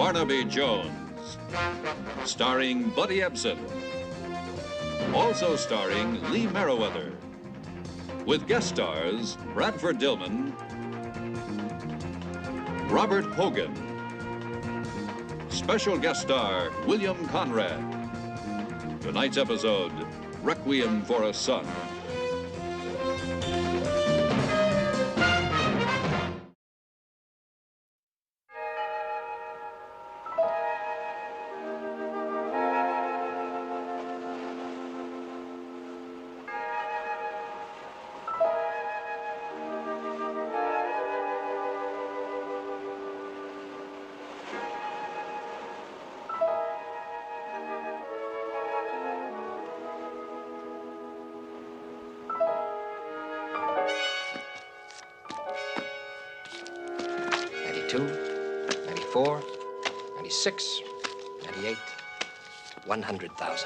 Barnaby Jones, starring Buddy Ebsen. Also starring Lee Merriweather, with guest stars Bradford Dillman, Robert Hogan, special guest star William Conrad. Tonight's episode, Requiem for a Son. $94, $96, $98, $100,000.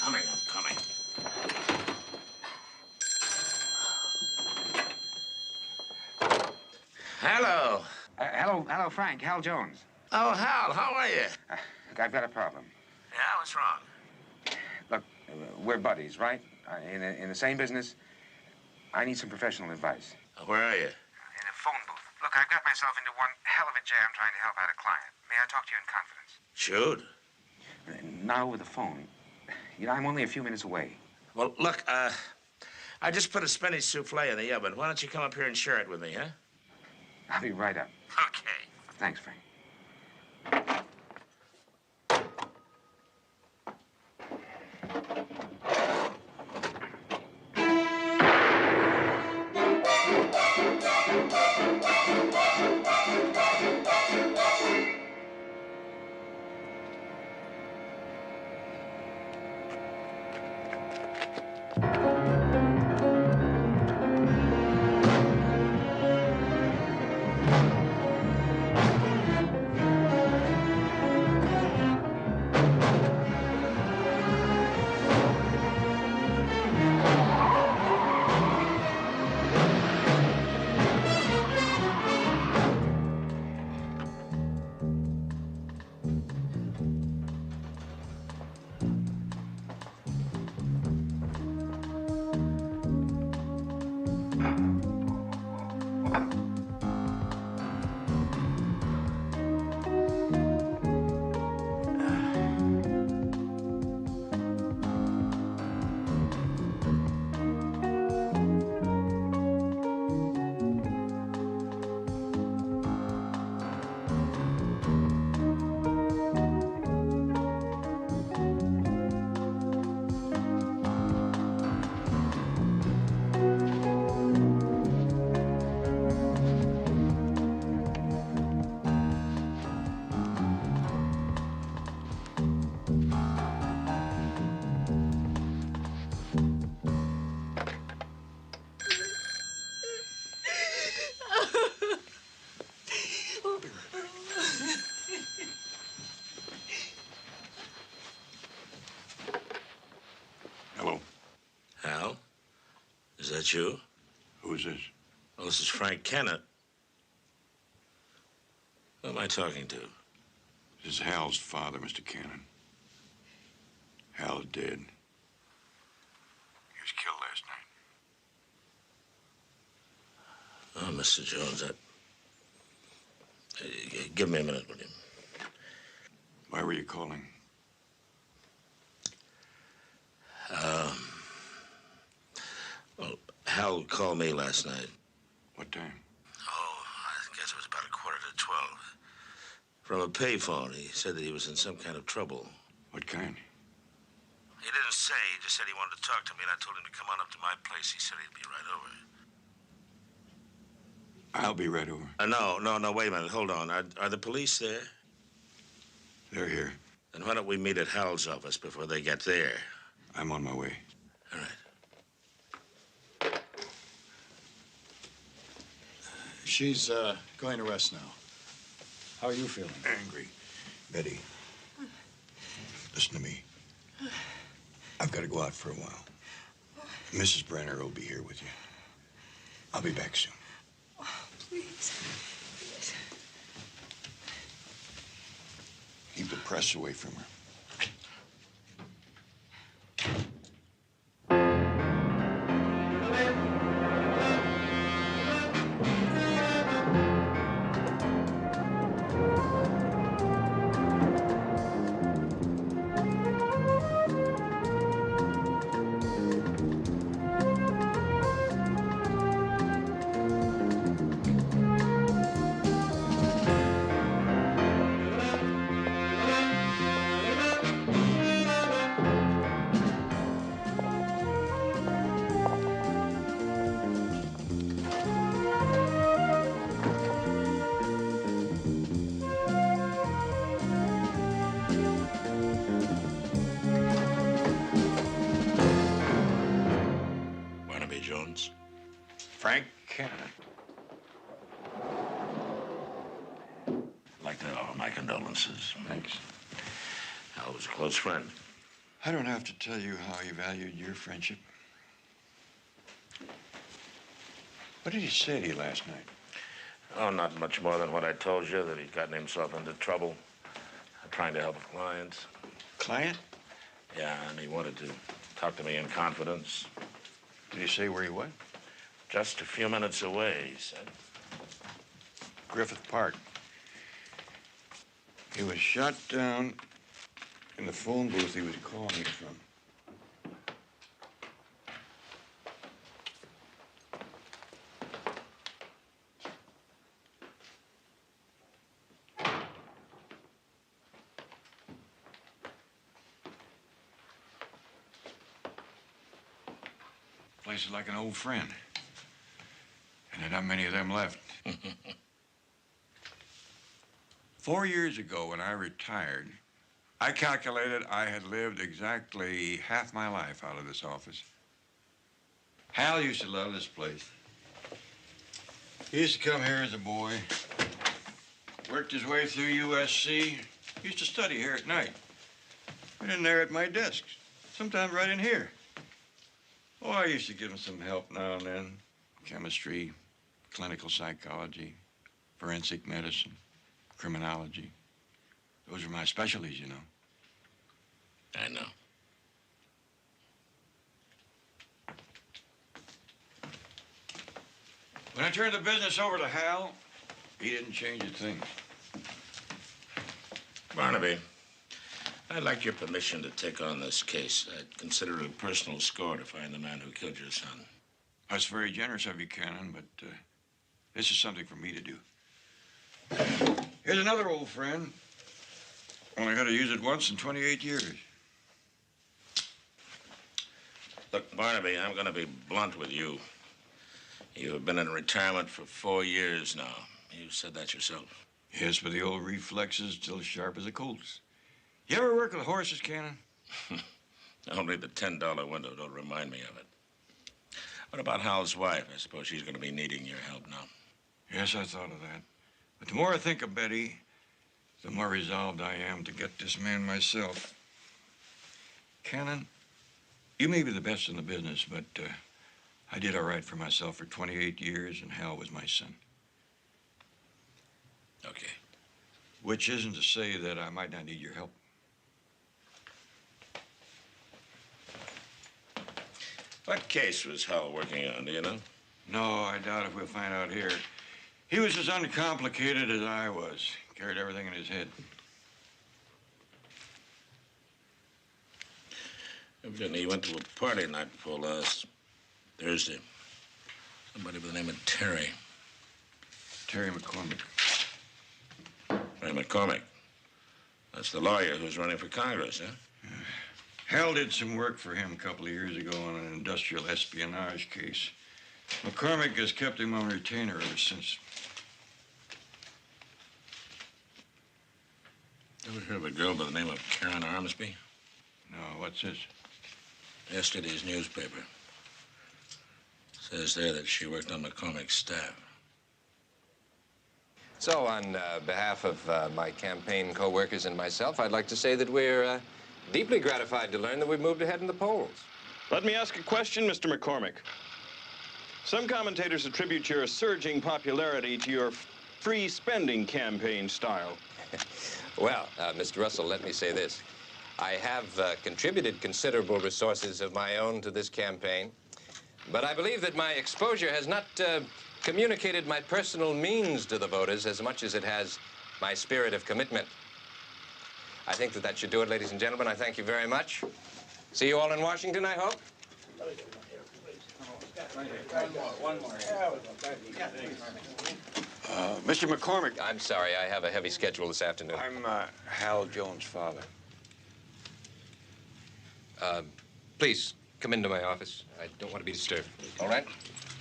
I'm coming. Hello. Hello, Frank. Hal Jones. Oh, Hal, how are you? I've got a problem. Yeah, what's wrong? Look, we're buddies, right? In the same business. I need some professional advice. Where are you? In a phone booth. Look, I've got myself into one hell of a jam trying to help out a client. May I talk to you in confidence? Shoot. Not over the phone. You know, I'm only a few minutes away. Well, look, I just put a spinach souffle in the oven. Why don't you come up here and share it with me, huh? I'll be right up. Okay. Thanks, Frank. Is that you? Who's this? Well, this is Frank Kennett. Who am I talking to? This is Hal's father, Mr. Cannon. Hal's dead. He was killed last night. Oh, Mr. Jones, give me a minute, will you? Why were you calling? Well, Hal called me last night. What time? Oh, I guess it was about 11:45. From a payphone, he said that he was in some kind of trouble. What kind? He didn't say. He just said he wanted to talk to me, and I told him to come on up to my place. He said he'd be right over. I'll be right over. No, wait a minute. Hold on. Are the police there? They're here. Then why don't we meet at Hal's office before they get there? I'm on my way. All right. She's going to rest now. How are you feeling? Angry. Betty, listen to me. I've got to go out for a while. Mrs. Brenner will be here with you. I'll be back soon. Oh, please. Please. Keep the press away from her. Barnaby Jones. Frank Cannon. I'd like to offer my condolences. Thanks. Hal was a close friend. I don't have to tell you how he valued your friendship. What did he say to you last night? Oh, not much more than what I told you, that he'd gotten himself into trouble trying to help a client. Client? Yeah, and he wanted to talk to me in confidence. Did he say where he was? Just a few minutes away, he said. Griffith Park. He was shot down in the phone booth he was calling you from. Place is like an old friend. And there are not many of them left. 4 years ago, when I retired, I calculated I had lived exactly half my life out of this office. Hal used to love this place. He used to come here as a boy, worked his way through USC, used to study here at night. Right in there at my desk, sometimes right in here. Oh, I used to give him some help now and then. Chemistry, clinical psychology, forensic medicine, criminology. Those were my specialties, you know. I know. When I turned the business over to Hal, he didn't change a thing. Barnaby, I'd like your permission to take on this case. I'd consider it a personal score to find the man who killed your son. That's very generous of you, Cannon, but this is something for me to do. Here's another old friend. Only got to use it once in 28 years. Look, Barnaby, I'm going to be blunt with you. You have been in retirement for 4 years now. You said that yourself. Yes, but the old reflex is still sharp as a colt's. You ever work with horses, Cannon? Only the $10 window. Don't remind me of it. What about Hal's wife? I suppose she's going to be needing your help now. Yes, I thought of that. But the more I think of Betty, the more resolved I am to get this man myself. Cannon, you may be the best in the business, but I did all right for myself for 28 years, and Hal was my son. Okay. Which isn't to say that I might not need your help. What case was Hal working on, do you know? No, I doubt if we'll find out here. He was as uncomplicated as I was. Carried everything in his head. Evidently, he went to a party night before last Thursday. Somebody by the name of Terry. Terry McCormick. Terry McCormick. That's the lawyer who's running for Congress, huh? Hal did some work for him a couple of years ago on an industrial espionage case. McCormick has kept him on retainer ever since. Ever heard of a girl by the name of Karen Armsby? No, what's this? Yesterday's newspaper. Says there that she worked on McCormick's staff. So, on behalf of my campaign co-workers and myself, I'd like to say that we're deeply gratified to learn that we've moved ahead in the polls. Let me ask a question, Mr. McCormick. Some commentators attribute your surging popularity to your free spending campaign style. Well, Mr. Russell, let me say this. I have contributed considerable resources of my own to this campaign, but I believe that my exposure has not communicated my personal means to the voters as much as it has my spirit of commitment. I think that should do it, ladies and gentlemen. I thank you very much. See you all in Washington, I hope. Mr. McCormick. I'm sorry, I have a heavy schedule this afternoon. I'm Hal Jones' father. Please, come into my office. I don't want to be disturbed. All right?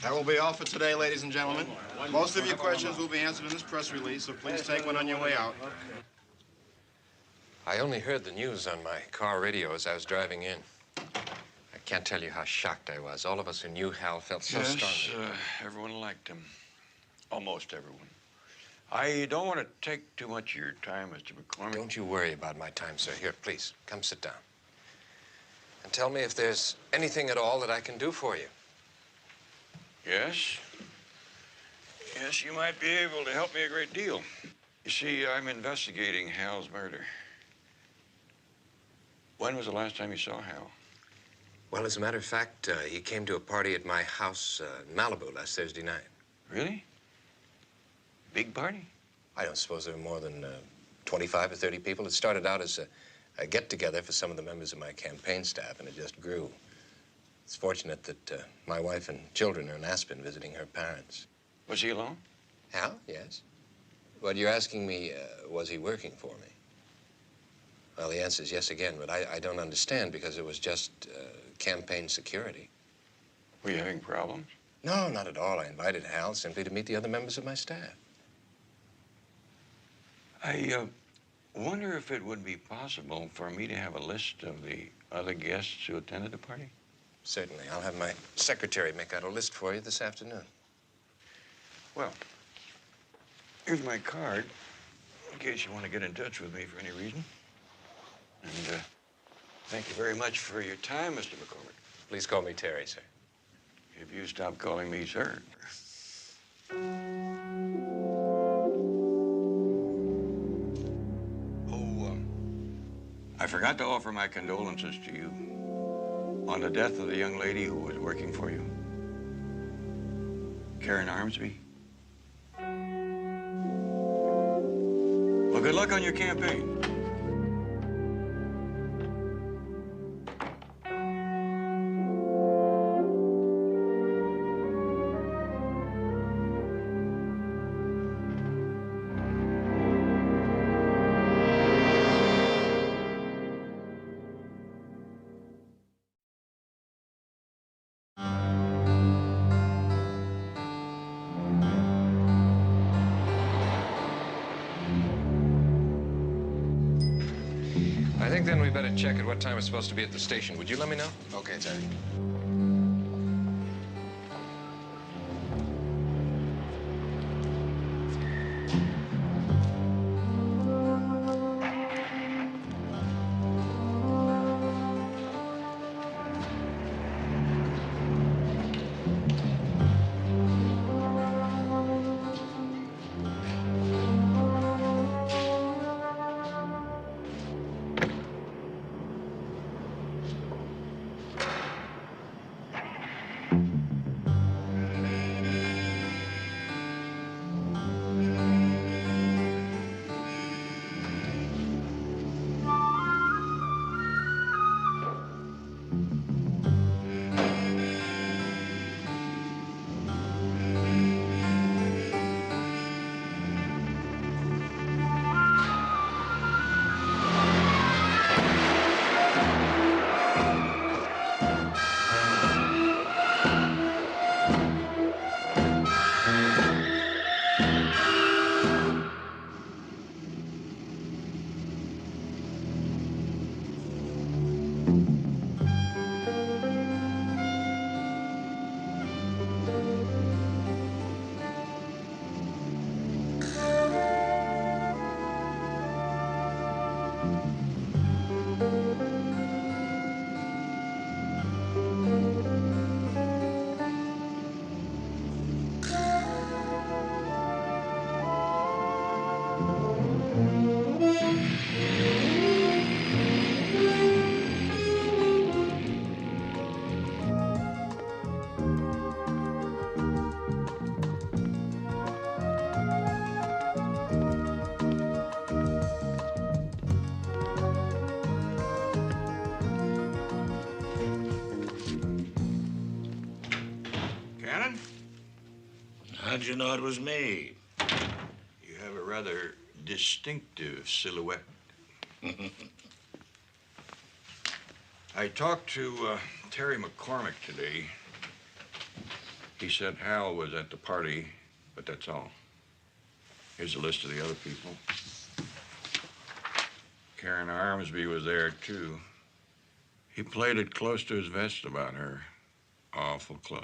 That will be all for today, ladies and gentlemen. Most of your questions will be answered in this press release, so please take one on your way out. I only heard the news on my car radio as I was driving in. I can't tell you how shocked I was. All of us who knew Hal felt so strongly. Yes, everyone liked him. Almost everyone. I don't want to take too much of your time, Mr. McCormick. Don't you worry about my time, sir. Here, please, come sit down. And tell me if there's anything at all that I can do for you. Yes? Yes, you might be able to help me a great deal. You see, I'm investigating Hal's murder. When was the last time you saw Hal? Well, as a matter of fact, he came to a party at my house in Malibu last Thursday night. Really? Big party? I don't suppose there were more than 25 or 30 people. It started out as a get-together for some of the members of my campaign staff, and it just grew. It's fortunate that my wife and children are in Aspen visiting her parents. Was he alone? Hal? Yes. But you're asking me, was he working for me? Well, the answer is yes again, but I don't understand because it was just campaign security. Were you having problems? No, not at all. I invited Hal simply to meet the other members of my staff. I wonder if it would be possible for me to have a list of the other guests who attended the party? Certainly. I'll have my secretary make out a list for you this afternoon. Well, here's my card, in case you want to get in touch with me for any reason. And thank you very much for your time, Mr. McCormick. Please call me Terry, sir. If you stop calling me sir. I forgot to offer my condolences to you on the death of the young lady who was working for you, Karen Armsby. Well, good luck on your campaign. I think then we better check at what time we're supposed to be at the station. Would you let me know? Okay, Terry. How'd you know it was me? You have a rather distinctive silhouette. I talked to Terry McCormick today. He said Hal was at the party, but that's all. Here's a list of the other people. Karen Armsby was there, too. He played it close to his vest about her. Awful close.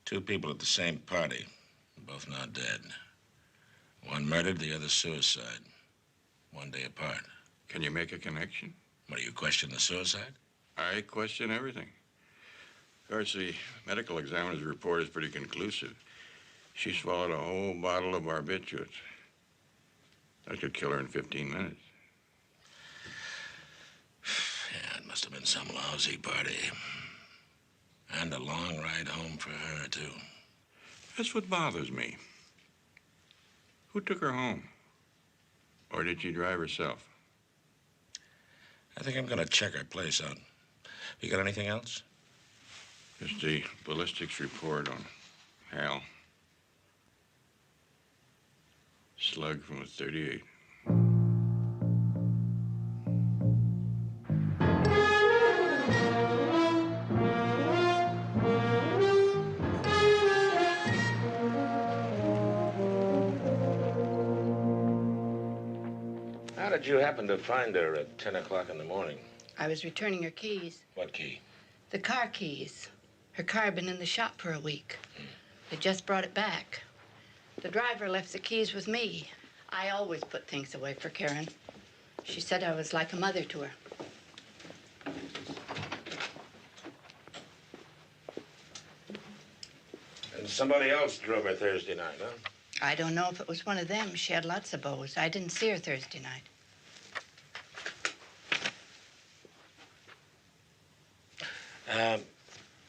Two people at the same party, both now dead. One murdered, the other suicide. 1 day apart. Can you make a connection? What, do you question the suicide? I question everything. Of course, the medical examiner's report is pretty conclusive. She swallowed a whole bottle of barbiturates. That could kill her in 15 minutes. Yeah, it must have been some lousy party. And a long ride home for her, too. That's what bothers me. Who took her home? Or did she drive herself? I think I'm gonna check her place out. You got anything else? Just the ballistics report on Hal. Slug from a .38. How did you happen to find her at 10 o'clock in the morning? I was returning her keys. What key? The car keys. Her car had been in the shop for a week. They just brought it back. The driver left the keys with me. I always put things away for Karen. She said I was like a mother to her. And somebody else drove her Thursday night, huh? I don't know if it was one of them. She had lots of beaux. I didn't see her Thursday night.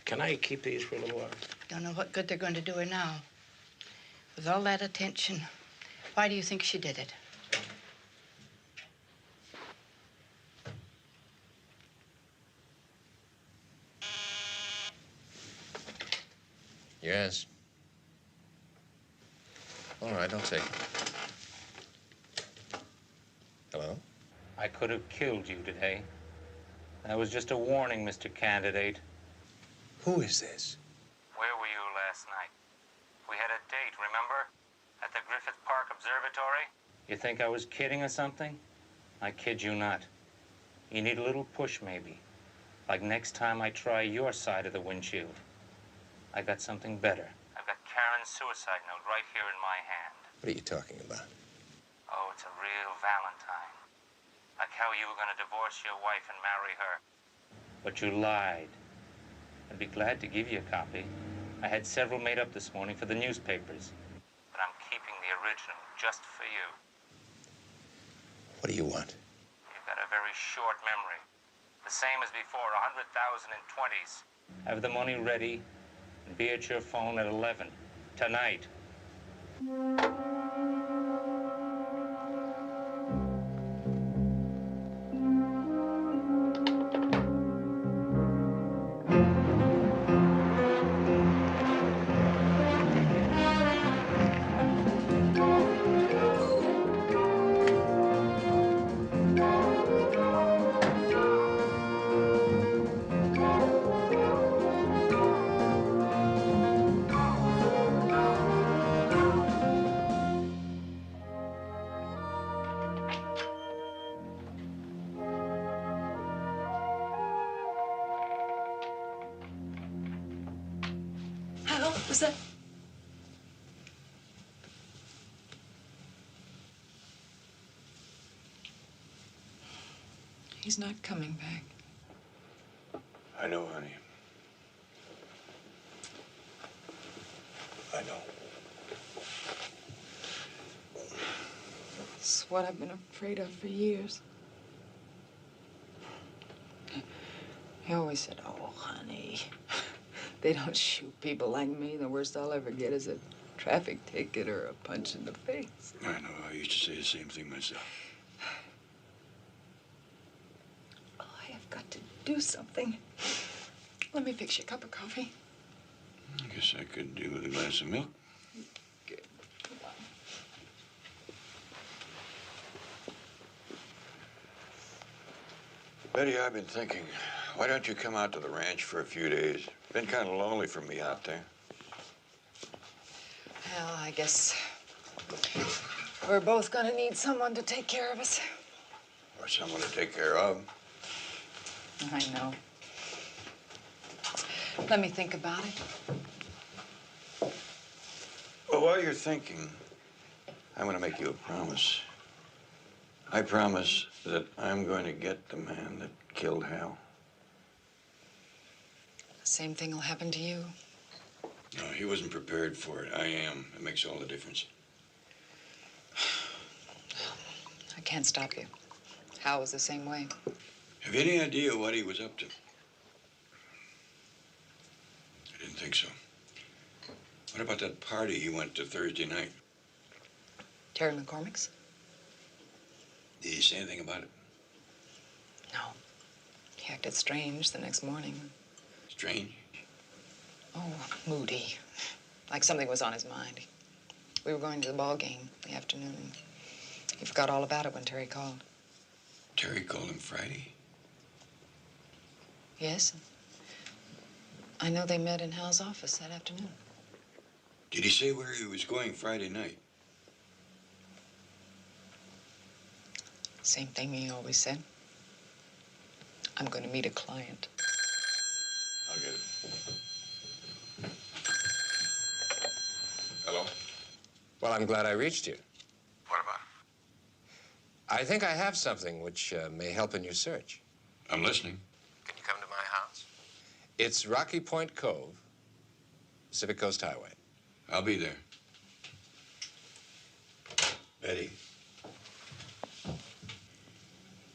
Can I keep these for a little while? Don't know what good they're going to do her now. With all that attention, why do you think she did it? Yes. All right, I'll take it. Hello? I could have killed you today. That was just a warning, Mr. Candidate. Who is this? Where were you last night? We had a date, remember? At the Griffith Park Observatory? You think I was kidding or something? I kid you not. You need a little push, maybe. Like next time I try your side of the windshield. I got something better. I've got Karen's suicide note right here in my hand. What are you talking about? Oh, it's a real Valentine. Like how you were going to divorce your wife and marry her. But you lied. I'd be glad to give you a copy. I had several made up this morning for the newspapers. But I'm keeping the original just for you. What do you want? You've got a very short memory. The same as before, 100,000 in 20s. Have the money ready and be at your phone at 11 tonight. What was that? He's not coming back. I know, honey. I know. It's what I've been afraid of for years. He always said, "Oh, honey, they don't shoot people like me. The worst I'll ever get is a traffic ticket or a punch in the face." I know. I used to say the same thing myself. Oh, I have got to do something. Let me fix you a cup of coffee. I guess I could do with a glass of milk. Good. Betty, I've been thinking, why don't you come out to the ranch for a few days? Been kind of lonely for me out there. Well, I guess we're both gonna need someone to take care of us. Or someone to take care of. I know. Let me think about it. Well, while you're thinking, I'm going to make you a promise. I promise that I'm going to get the man that killed Hal. The same thing will happen to you. No, he wasn't prepared for it. I am. It makes all the difference. I can't stop you. Hal was the same way. Have you any idea what he was up to? I didn't think so. What about that party he went to Thursday night? Terry McCormick's? Did he say anything about it? No. He acted strange the next morning. Strange? Oh, moody. Like something was on his mind. We were going to the ball game in the afternoon. He forgot all about it when Terry called. Terry called him Friday? Yes. I know they met in Hal's office that afternoon. Did he say where he was going Friday night? Same thing he always said. I'm going to meet a client. I'll get it. Hello? Well, I'm glad I reached you. What about? I think I have something which may help in your search. I'm listening. Can you come to my house? It's Rocky Point Cove, Pacific Coast Highway. I'll be there. Betty.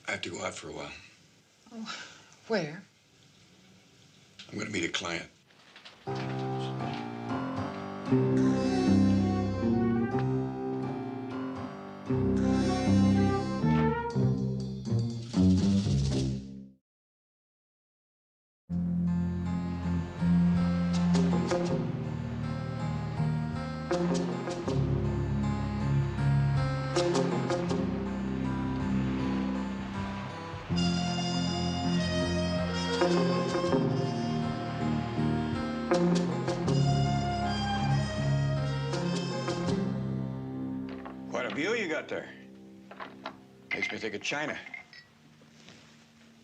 I have to go out for a while. Oh, where? I'm going to meet a client. Quite a view you got there. Makes me think of China.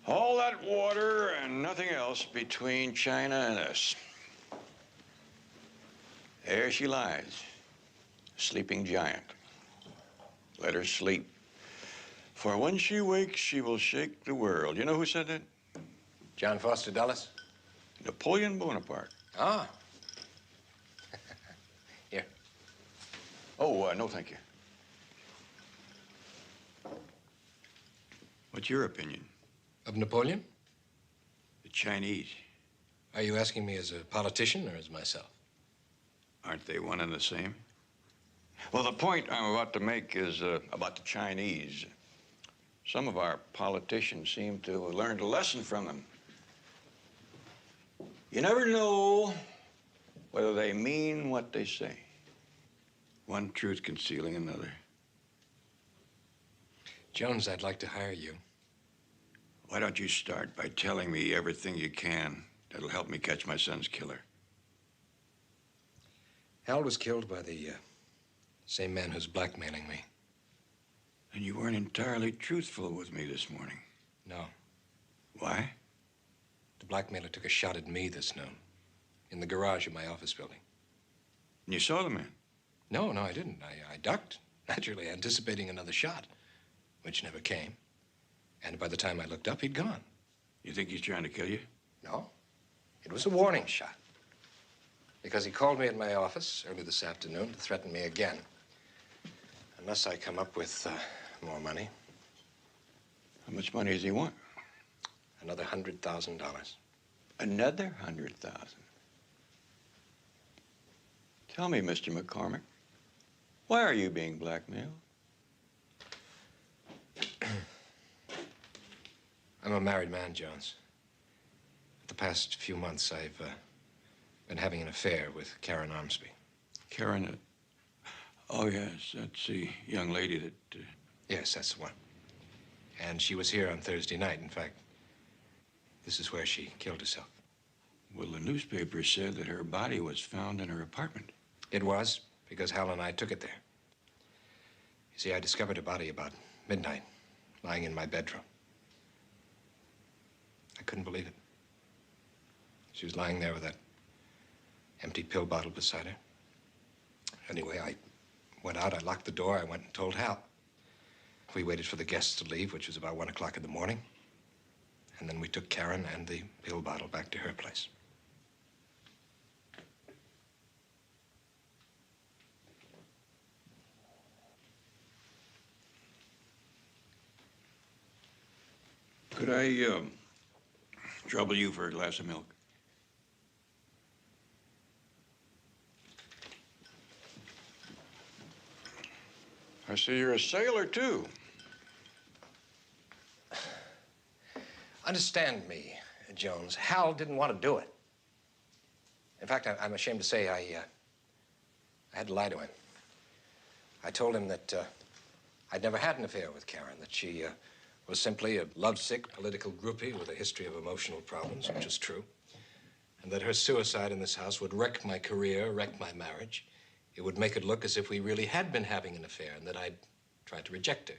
All that water and nothing else between China and us. There she lies, a sleeping giant. Let her sleep. For when she wakes, she will shake the world. You know who said that? John Foster Dulles? Napoleon Bonaparte. Ah. Here. Oh, no, thank you. What's your opinion? Of Napoleon? The Chinese. Are you asking me as a politician or as myself? Aren't they one and the same? Well, the point I'm about to make is about the Chinese. Some of our politicians seem to have learned a lesson from them. You never know whether they mean what they say. One truth concealing another. Jones, I'd like to hire you. Why don't you start by telling me everything you can that'll help me catch my son's killer? Hal was killed by the same man who's blackmailing me. And you weren't entirely truthful with me this morning. No. Why? The blackmailer took a shot at me this noon in the garage of my office building. And you saw the man? No, I didn't. I ducked, naturally anticipating another shot, which never came. And by the time I looked up, he'd gone. You think he's trying to kill you? No. It was a warning shot. Because he called me at my office early this afternoon to threaten me again. Unless I come up with more money. How much money does he want? Another $100,000. Another 100,000. Tell me, Mr. McCormick, why are you being blackmailed? I'm a married man, Jones. The past few months, I've been having having an affair with Karen Armsby. Karen, oh, yes, that's the young lady that... Yes, that's the one. And she was here on Thursday night. In fact, this is where she killed herself. Well, the newspaper said that her body was found in her apartment. It was, because Hal and I took it there. You see, I discovered her body about midnight, lying in my bedroom. I couldn't believe it. She was lying there with that empty pill bottle beside her. Anyway, I went out, I locked the door, I went and told Hal. We waited for the guests to leave, which was about 1 o'clock in the morning. And then we took Karen and the pill bottle back to her place. Could I, trouble you for a glass of milk? I see you're a sailor, too. Understand me, Jones. Hal didn't want to do it. In fact, I'm ashamed to say I had to lie to him. I told him that I'd never had an affair with Karen, that she was simply a lovesick political groupie with a history of emotional problems, which is true, and that her suicide in this house would wreck my career, wreck my marriage. It would make it look as if we really had been having an affair and that I'd tried to reject her,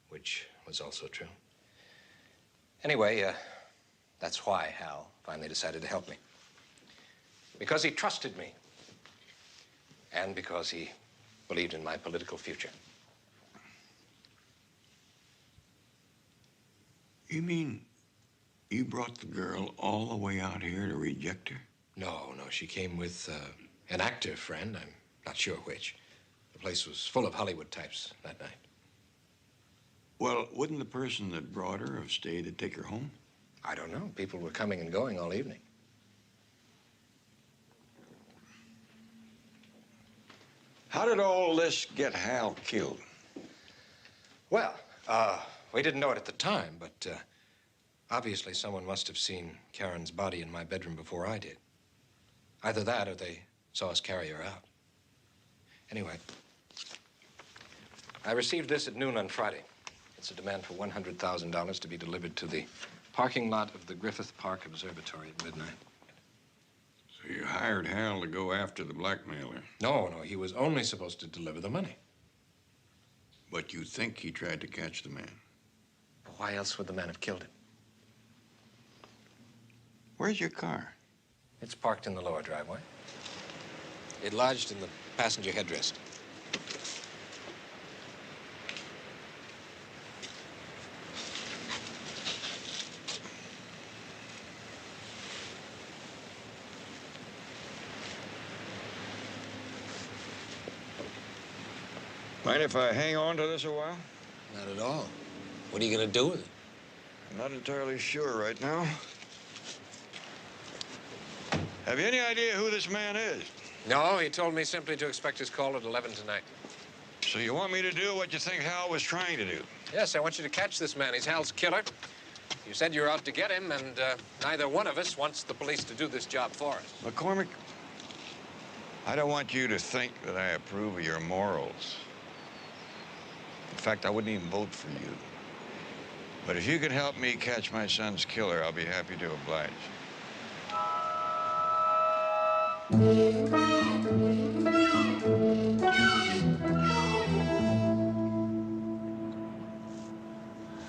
which was also true. Anyway, that's why Hal finally decided to help me. Because he trusted me and because he believed in my political future. You mean you brought the girl all the way out here to reject her? No, she came with an actor friend. I'm not sure which. The place was full of Hollywood types that night. Well, wouldn't the person that brought her have stayed to take her home? I don't know. People were coming and going all evening. How did all this get Hal killed? Well, we didn't know it at the time, but obviously someone must have seen Karen's body in my bedroom before I did. Either that or they saw us carry her out. Anyway, I received this at noon on Friday. It's a demand for $100,000 to be delivered to the parking lot of the Griffith Park Observatory at midnight. So you hired Hal to go after the blackmailer? No, he was only supposed to deliver the money. But you think he tried to catch the man? Why else would the man have killed him? Where's your car? It's parked in the lower driveway. It lodged in the passenger headrest. Mind if I hang on to this a while? Not at all. What are you going to do with it? I'm not entirely sure right now. Have you any idea who this man is? No, he told me simply to expect his call at 11 tonight. So you want me to do what you think Hal was trying to do? Yes, I want you to catch this man. He's Hal's killer. You said you were out to get him, and neither one of us wants the police to do this job for us. McCormick, I don't want you to think that I approve of your morals. In fact, I wouldn't even vote for you. But if you can help me catch my son's killer, I'll be happy to oblige.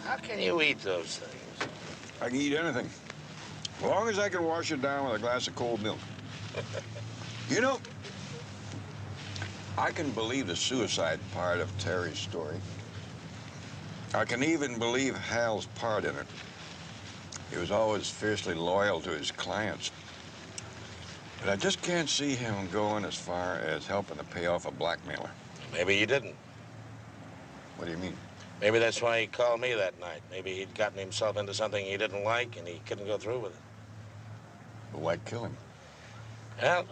How can you eat those things? I can eat anything, as long as I can wash it down with a glass of cold milk. You know, I can believe the suicide part of Terry's story. I can even believe Hal's part in it. He was always fiercely loyal to his clients. But I just can't see him going as far as helping to pay off a blackmailer. Maybe he didn't. What do you mean? Maybe that's why he called me that night. Maybe he'd gotten himself into something he didn't like and he couldn't go through with it. But why kill him? Well,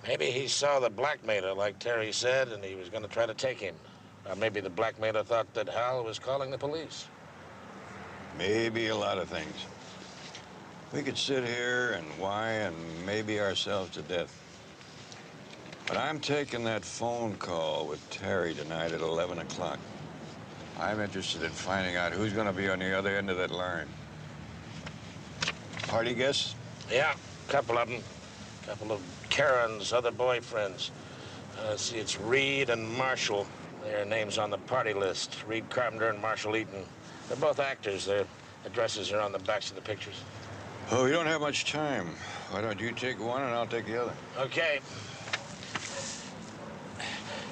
maybe he saw the blackmailer, like Terry said, and he was going to try to take him. Or maybe the blackmailer thought that Hal was calling the police. Maybe a lot of things. We could sit here and whine and maybe ourselves to death. But I'm taking that phone call with Terry tonight at 11 o'clock. I'm interested in finding out who's going to be on the other end of that line. Party guests? Yeah, a couple of them. A couple of Karen's other boyfriends. See, it's Reed and Marshall. Their names on the party list. Reed Carpenter and Marshall Eaton. They're both actors. Their addresses are on the backs of the pictures. Oh, we don't have much time. Why don't you take one and I'll take the other? Okay.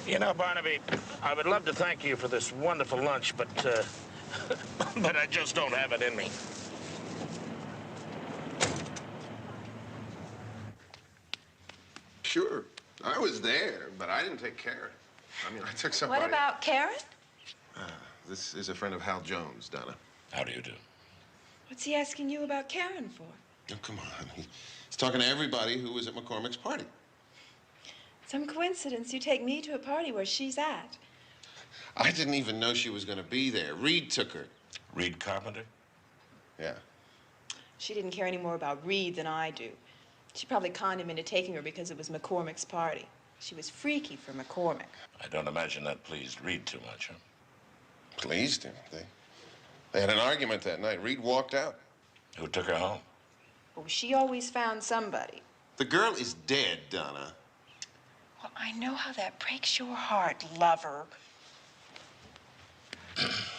You know, Barnaby, I would love to thank you for this wonderful lunch, but but I just don't have it in me. Sure, I was there, but I didn't take Karen. I mean, I took somebody. What about Karen? This is a friend of Hal Jones, Donna. How do you do? What's he asking you about Karen for? Oh, come on. He's talking to everybody who was at McCormick's party. Some coincidence you take me to a party where she's at. I didn't even know she was going to be there. Reed took her. Reed Carpenter? Yeah. She didn't care any more about Reed than I do. She probably conned him into taking her because it was McCormick's party. She was freaky for McCormick. I don't imagine that pleased Reed too much, huh? Pleased him. They had an argument that night. Reed walked out. Who took her home? Oh, she always found somebody. The girl is dead, Donna. Well, I know how that breaks your heart, lover.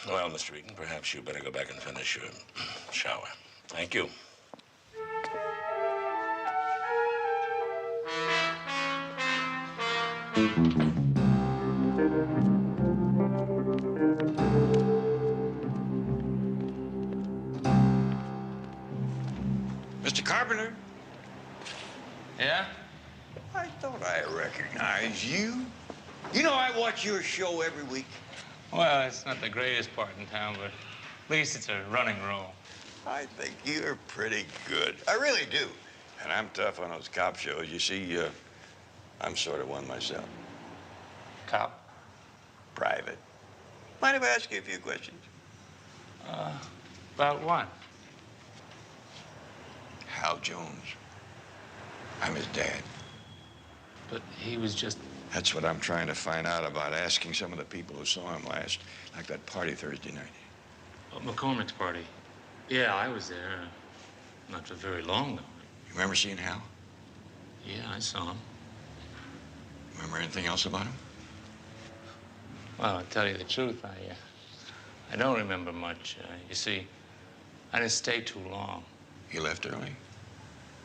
Well, Mr. Eaton, perhaps you better go back and finish your shower. Thank you. Mr. Carpenter? Yeah? I thought I recognized you. You know I watch your show every week. Well, it's not the greatest part in town, but at least it's a running role. I think you're pretty good. I really do. And I'm tough on those cop shows. You see, I'm sort of one myself. Cop? Private. Mind if I ask you a few questions? About what? Hal Jones. I'm his dad. But he was just... That's what I'm trying to find out about, asking some of the people who saw him last, like that party Thursday night. Oh, McCormick's party. Yeah, I was there. Not for very long, though. You remember seeing Hal? Yeah, I saw him. Remember anything else about him? Well, to tell you the truth, I don't remember much. You see, I didn't stay too long. You left early?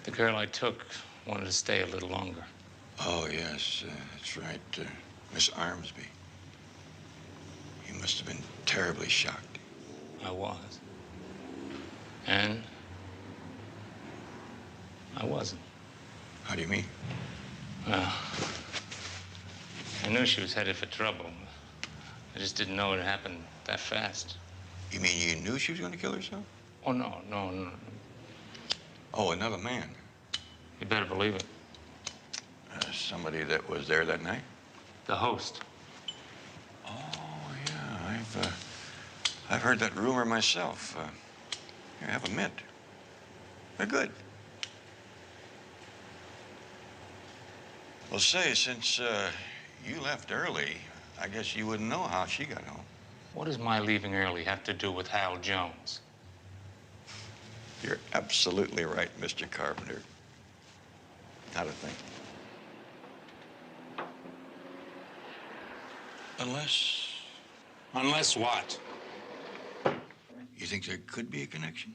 The girl I took wanted to stay a little longer. Oh, yes, that's right. Miss Armsby. You must have been terribly shocked. I was. And I wasn't. How do you mean? Well, I knew she was headed for trouble. I just didn't know it happened that fast. You mean you knew she was going to kill herself? Oh, no. Oh, another man. You better believe it. Somebody that was there that night? The host. Oh, yeah, I've heard that rumor myself. Here, have a mint. They're good. Well, say, since you left early, I guess you wouldn't know how she got home. What does my leaving early have to do with Hal Jones? You're absolutely right, Mr. Carpenter. Not a thing. Unless what? You think there could be a connection?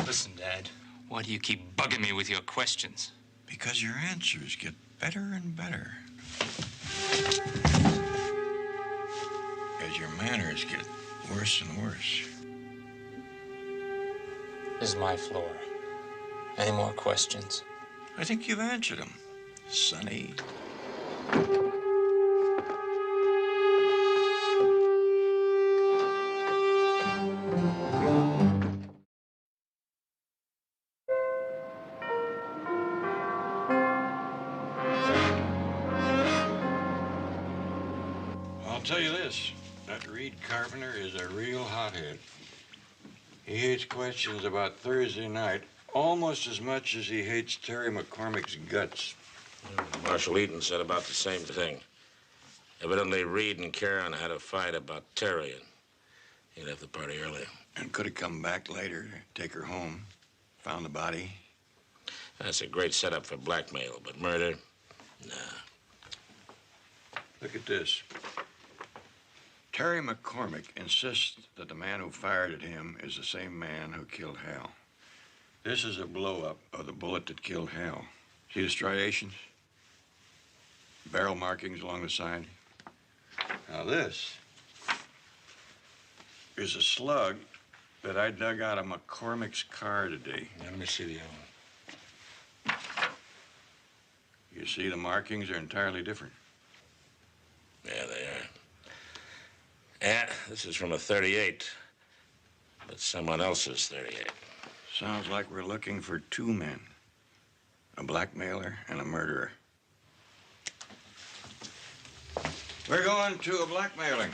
Listen, Dad, why do you keep bugging me with your questions? Because your answers get better and better. As your manners get worse and worse. This is my floor. Any more questions? I think you've answered them, Sonny. I'll tell you this, that Reed Carpenter is a real hothead. He hates questions about Thursday night almost as much as he hates Terry McCormick's guts. Marshal Eaton said about the same thing. Evidently, Reed and Karen had a fight about Terry, and he left the party early. And could have come back later, take her home, found the body. That's a great setup for blackmail, but murder? Nah. Look at this. Terry McCormick insists that the man who fired at him is the same man who killed Hal. This is a blow-up of the bullet that killed Hal. See the striations? Barrel markings along the side. Now this is a slug that I dug out of McCormick's car today. Let me see the other one. You see, the markings are entirely different. Yeah, they are. Yeah, this is from a .38, but someone else's .38. Sounds like we're looking for two men, a blackmailer and a murderer. We're going to a blackmailing.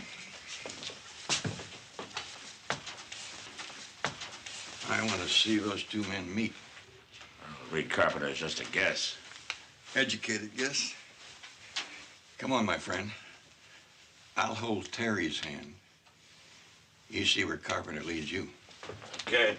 I want to see those two men meet. Reed Carpenter is just a guess. Educated guess. Come on, my friend. I'll hold Terry's hand. You see where Carpenter leads you. Okay.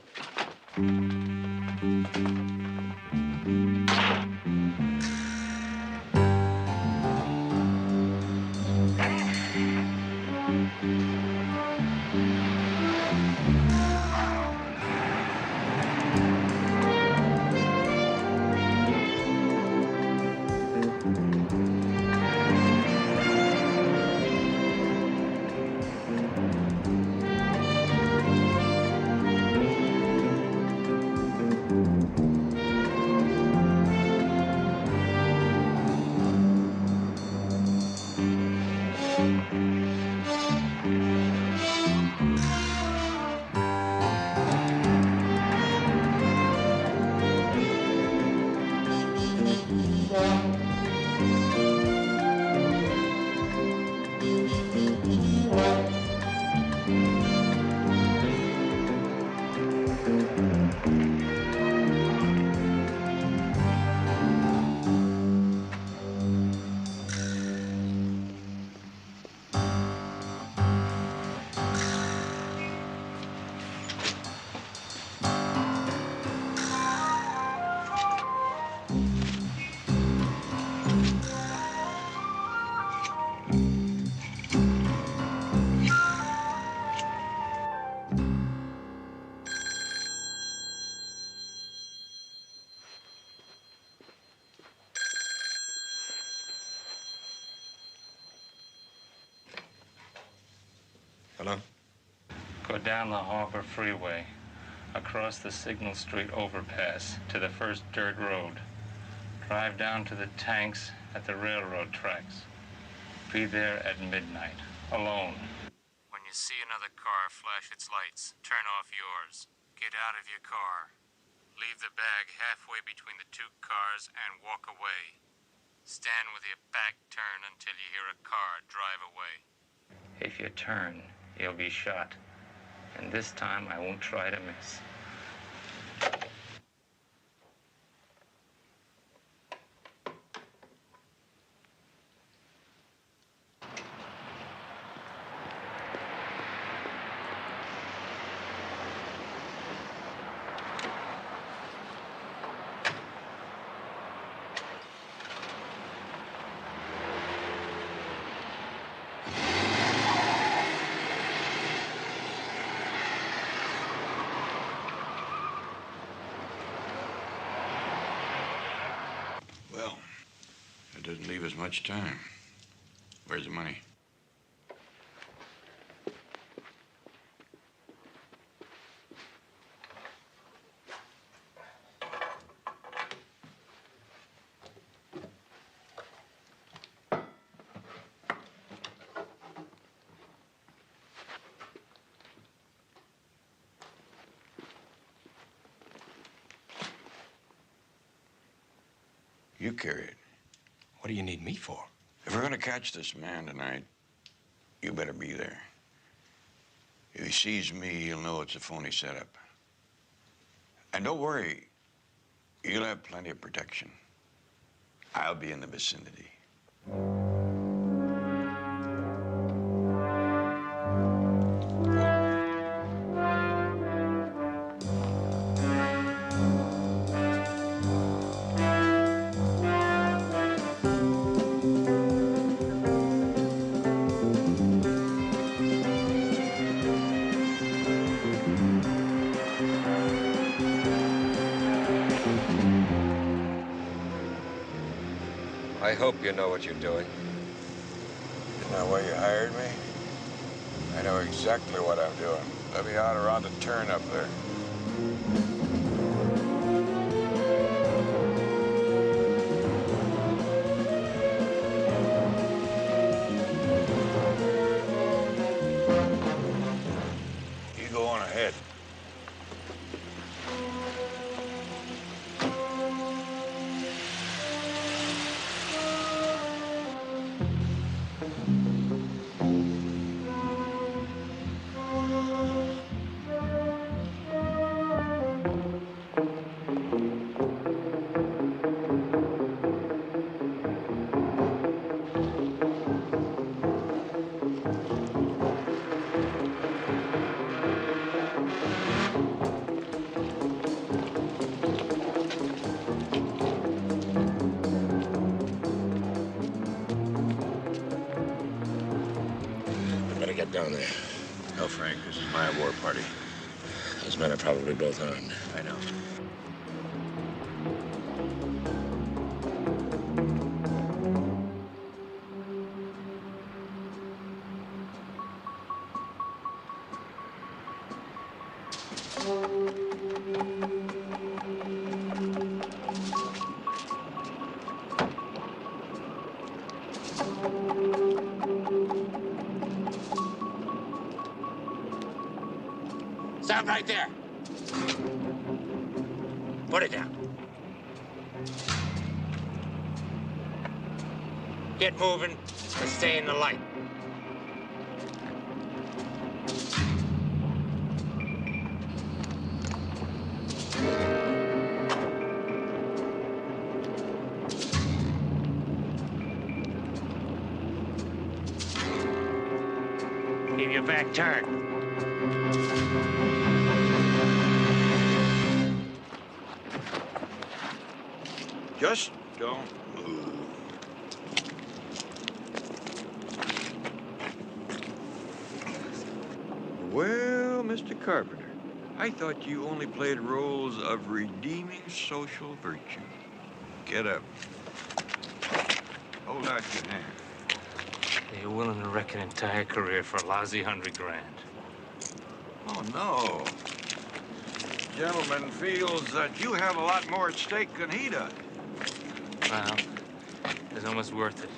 Hello? Go down the Harbor Freeway, across the Signal Street overpass to the first dirt road. Drive down to the tanks at the railroad tracks. Be there at midnight, alone. When you see another car flash its lights, turn off yours. Get out of your car. Leave the bag halfway between the two cars and walk away. Stand with your back turned until you hear a car drive away. If you turn, you'll be shot. And this time, I won't try to miss. Well, it doesn't leave us much time. Where's the money? You carry it. What do you need me for? If we're gonna catch this man tonight, you better be there. If he sees me, he'll know it's a phony setup. And don't worry, you'll have plenty of protection. I'll be in the vicinity. I hope you know what you're doing. Isn't that why you hired me? I know exactly what I'm doing. Let me out around the turn up there. You go on ahead. Get down there. No, Frank, this is my war party. Those men are probably both armed. I know. Stop right there. Put it down. Get moving and stay in the light. Keep your back turned. Just don't move. Well, Mr. Carpenter, I thought you only played roles of redeeming social virtue. Get up. Hold out your hand. Are you willing to wreck an entire career for a lousy $100 grand? Oh, no. Gentleman feels that you have a lot more at stake than he does. Well, it's almost worth it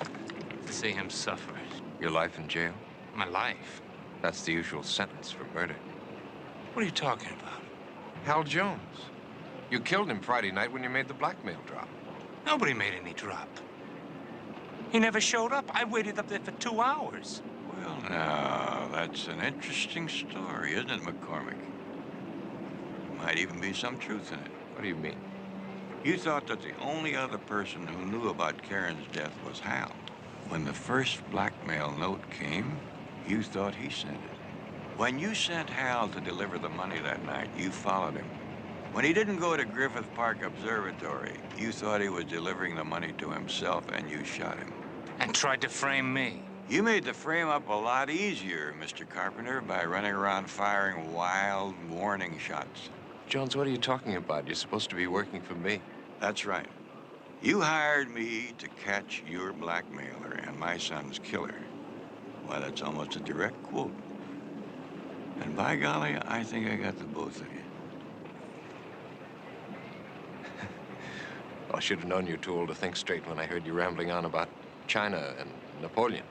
to see him suffer. Your life in jail? My life? That's the usual sentence for murder. What are you talking about? Hal Jones. You killed him Friday night when you made the blackmail drop. Nobody made any drop. He never showed up. I waited up there for 2 hours. Well, now, that's an interesting story, isn't it, McCormick? Might even be some truth in it. What do you mean? You thought that the only other person who knew about Karen's death was Hal. When the first blackmail note came, you thought he sent it. When you sent Hal to deliver the money that night, you followed him. When he didn't go to Griffith Park Observatory, you thought he was delivering the money to himself, and you shot him. And tried to frame me. You made the frame-up a lot easier, Mr. Carpenter, by running around firing wild warning shots. Jones, what are you talking about? You're supposed to be working for me. That's right. You hired me to catch your blackmailer and my son's killer. Why, that's almost a direct quote. And by golly, I think I got the both of you. I should have known you were too old to think straight when I heard you rambling on about China and Napoleon.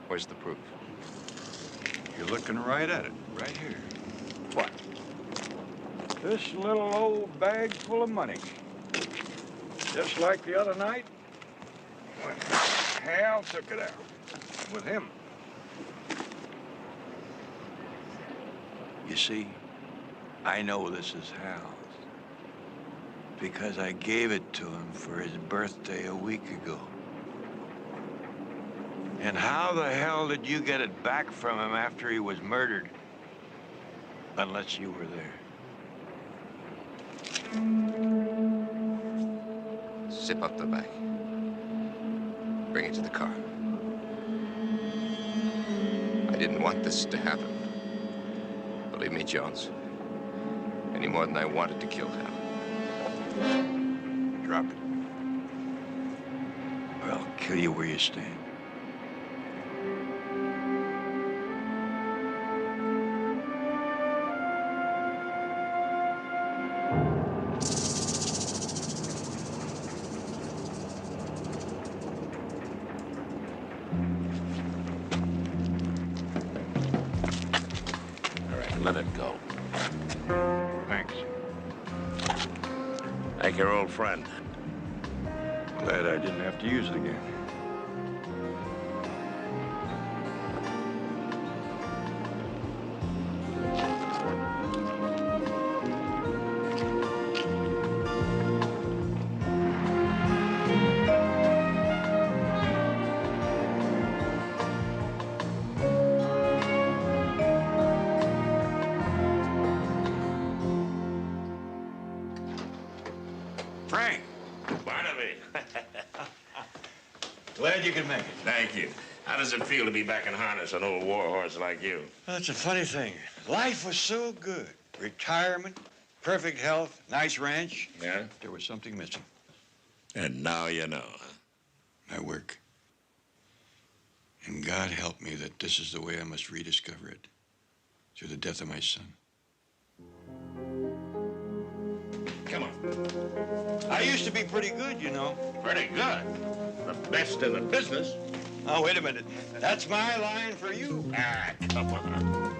Where's the proof? You're looking right at it, right here. What? This little old bag full of money. Just like the other night when Hal took it out with him. You see, I know this is Hal's because I gave it to him for his birthday a week ago. And how the hell did you get it back from him after he was murdered? Unless you were there. Zip up the back. Bring it to the car. I didn't want this to happen. Believe me, Jones. Any more than I wanted to kill Hal. Drop it. Or I'll kill you where you stand. Let it go. Thanks. Like your old friend. Glad I didn't have to use it again. Frank! Barnaby! Glad you could make it. Thank you. How does it feel to be back in harness, an old war horse like you? Well, that's a funny thing. Life was so good. Retirement, perfect health, nice ranch. Yeah? There was something missing. And now you know, huh? My work. And God help me that this is the way I must rediscover it. Through the death of my son. Come on. I used to be pretty good, you know. Pretty good. The best in the business. Oh, wait a minute. That's my line for you. Ah, come on.